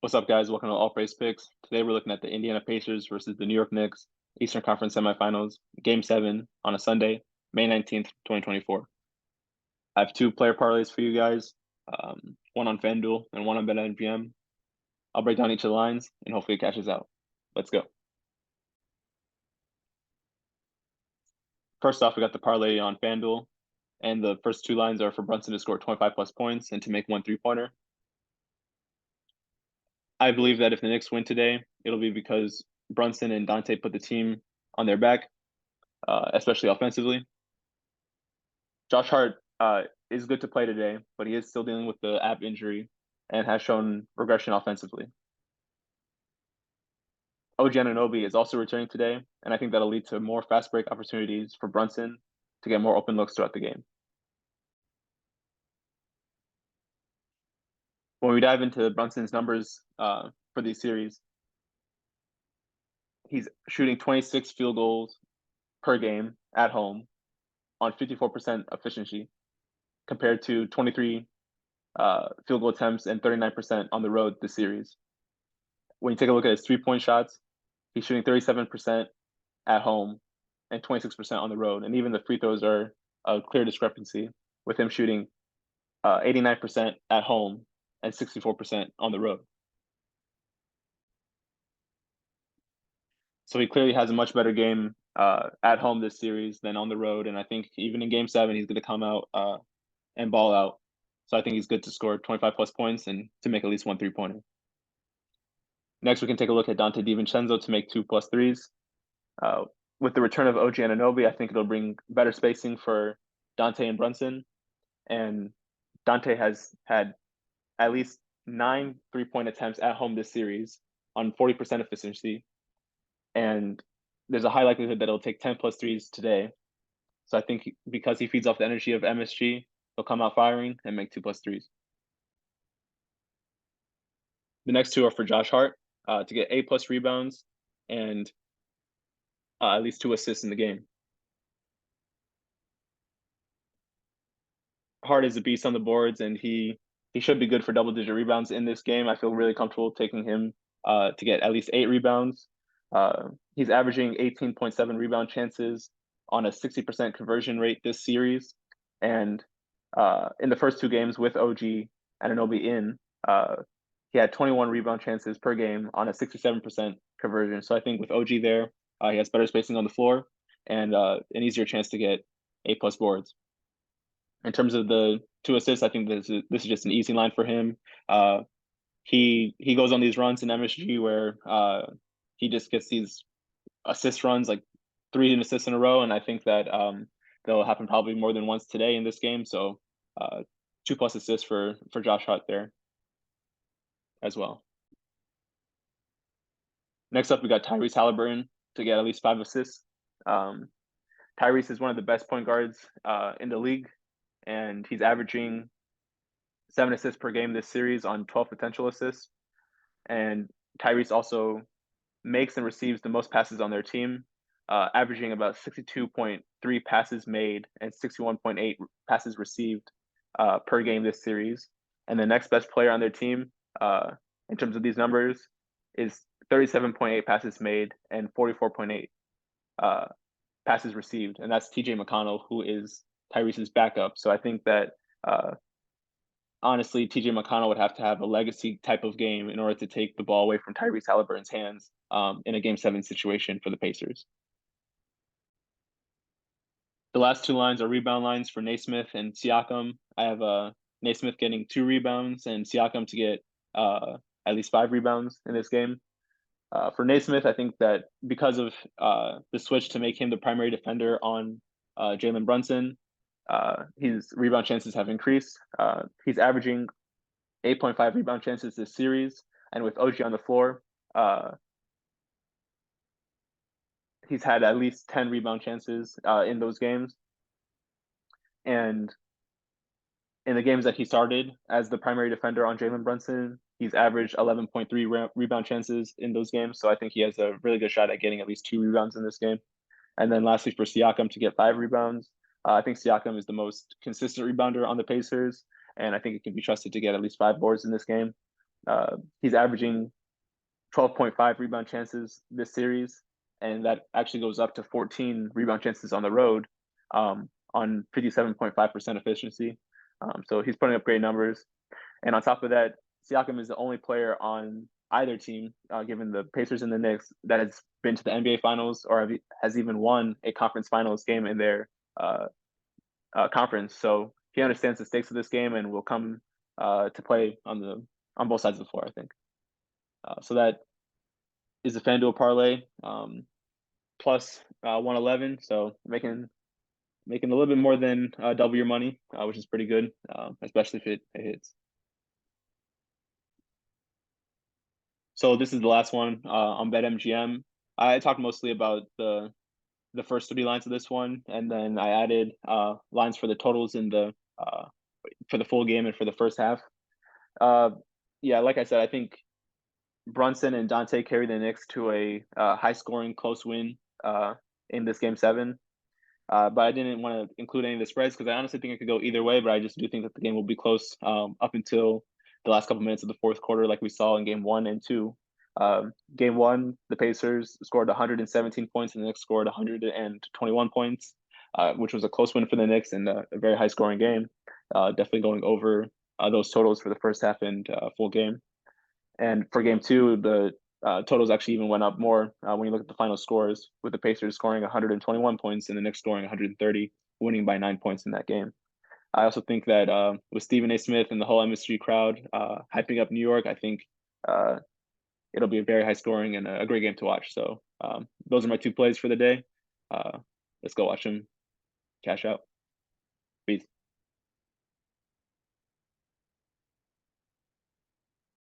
What's up, guys? Welcome to All Praise Picks. Today we're looking at the Indiana Pacers versus the New York Knicks, Eastern Conference semifinals, Game 7 on a Sunday, May 19th, 2024. I have two player parlays for you guys, one on FanDuel and one on BetMGM. I'll break down each of the lines and hopefully it cashes out. Let's go. First off, we got the parlay on FanDuel, and the first two lines are for Brunson to score 25 plus points and to make one three-pointer. I believe that if the Knicks win today, it'll be because Brunson and Dante put the team on their back, especially offensively. Josh Hart is good to play today, but he is still dealing with the ab injury and has shown regression offensively. OG Anunoby is also returning today, and I think that'll lead to more fast break opportunities for Brunson to get more open looks throughout the game. When we dive into Brunson's numbers for these series, he's shooting 26 field goals per game at home on 54% efficiency compared to 23 field goal attempts and 39% on the road this series. When you take a look at his three-point shots, he's shooting 37% at home and 26% on the road. And even the free throws are a clear discrepancy, with him shooting 89% at home and 64% on the road. So he clearly has a much better game at home this series than on the road. And I think even in Game 7, he's going to come out and ball out. So I think he's good to score 25 plus points and to make at least one three-pointer. Next, we can take a look at Dante DiVincenzo to make 2+ threes. With the return of OG Anunoby, I think it'll bring better spacing for Dante and Brunson. And Dante has had at least 9 three-point attempts at home this series on 40% efficiency. And there's a high likelihood that he'll take 10 plus threes today. So I think because he feeds off the energy of MSG, he'll come out firing and make 2+ threes. The next two are for Josh Hart to get 8+ rebounds and at least 2 assists in the game. Hart is a beast on the boards, and he should be good for double-digit rebounds in this game. I feel really comfortable taking him to get at least 8 rebounds. He's averaging 18.7 rebound chances on a 60% conversion rate this series. And in the first 2 games with OG Anunoby in, he had 21 rebound chances per game on a 67% conversion. So I think with OG there, he has better spacing on the floor and an easier chance to get 8+ boards. In terms of the 2 assists, I think this is just an easy line for him. He goes on these runs in MSG where he just gets these assist runs, like 3 assists in a row, and I think that they'll happen probably more than once today in this game. So 2+ assists for Josh Hart there as well. Next up, we got Tyrese Halliburton to get at least 5 assists. Tyrese is one of the best point guards in the league, and he's averaging 7 assists per game this series on 12 potential assists. And Tyrese also makes and receives the most passes on their team, averaging about 62.3 passes made and 61.8 passes received per game this series. And the next best player on their team, in terms of these numbers, is 37.8 passes made and 44.8 passes received. And that's TJ McConnell, who is Tyrese's backup. So I think that honestly, TJ McConnell would have to have a legacy type of game in order to take the ball away from Tyrese Halliburton's hands in a Game 7 situation for the Pacers. The last 2 lines are rebound lines for Naismith and Siakam. I have Naismith getting 2 rebounds and Siakam to get at least 5 rebounds in this game. For Naismith, I think that because of the switch to make him the primary defender on Jalen Brunson, his rebound chances have increased. He's averaging 8.5 rebound chances this series, and with OG on the floor, he's had at least 10 rebound chances in those games. And in the games that he started as the primary defender on Jalen Brunson, he's averaged 11.3 rebound chances in those games. So I think he has a really good shot at getting at least 2 rebounds in this game. And then lastly, for Siakam to get 5 rebounds, I think Siakam is the most consistent rebounder on the Pacers, and I think it can be trusted to get at least 5 boards in this game. He's averaging 12.5 rebound chances this series, and that actually goes up to 14 rebound chances on the road, on 57.5% efficiency. So he's putting up great numbers. And on top of that, Siakam is the only player on either team, given the Pacers and the Knicks, that has been to the NBA Finals or has even won a conference finals game in their uh, conference. So he understands the stakes of this game and will come to play on both sides of the floor, I think. So that is a FanDuel parlay, plus 111. So making a little bit more than double your money, which is pretty good, especially if it hits. So this is the last one on BetMGM. I talked mostly about the first three lines of this one, and then I added lines for the totals in the for the full game and for the first half. Uh, yeah, like I said, I think Brunson and Dante carry the Knicks to a high scoring close win in this game seven. But I didn't want to include any of the spreads because I honestly think it could go either way. But I just do think that the game will be close up until the last couple minutes of the fourth quarter, like we saw in game one and two. Game one, the Pacers scored 117 points, and the Knicks scored 121 points, which was a close win for the Knicks and a very high scoring game. Definitely going over those totals for the first half and full game. And for game two, the totals actually even went up more when you look at the final scores, with the Pacers scoring 121 points and the Knicks scoring 130, winning by 9 points in that game. I also think that with Stephen A. Smith and the whole MSG crowd hyping up New York, I think uh, it'll be a very high scoring and a great game to watch. So those are my two plays for the day. Let's go watch them cash out. Peace.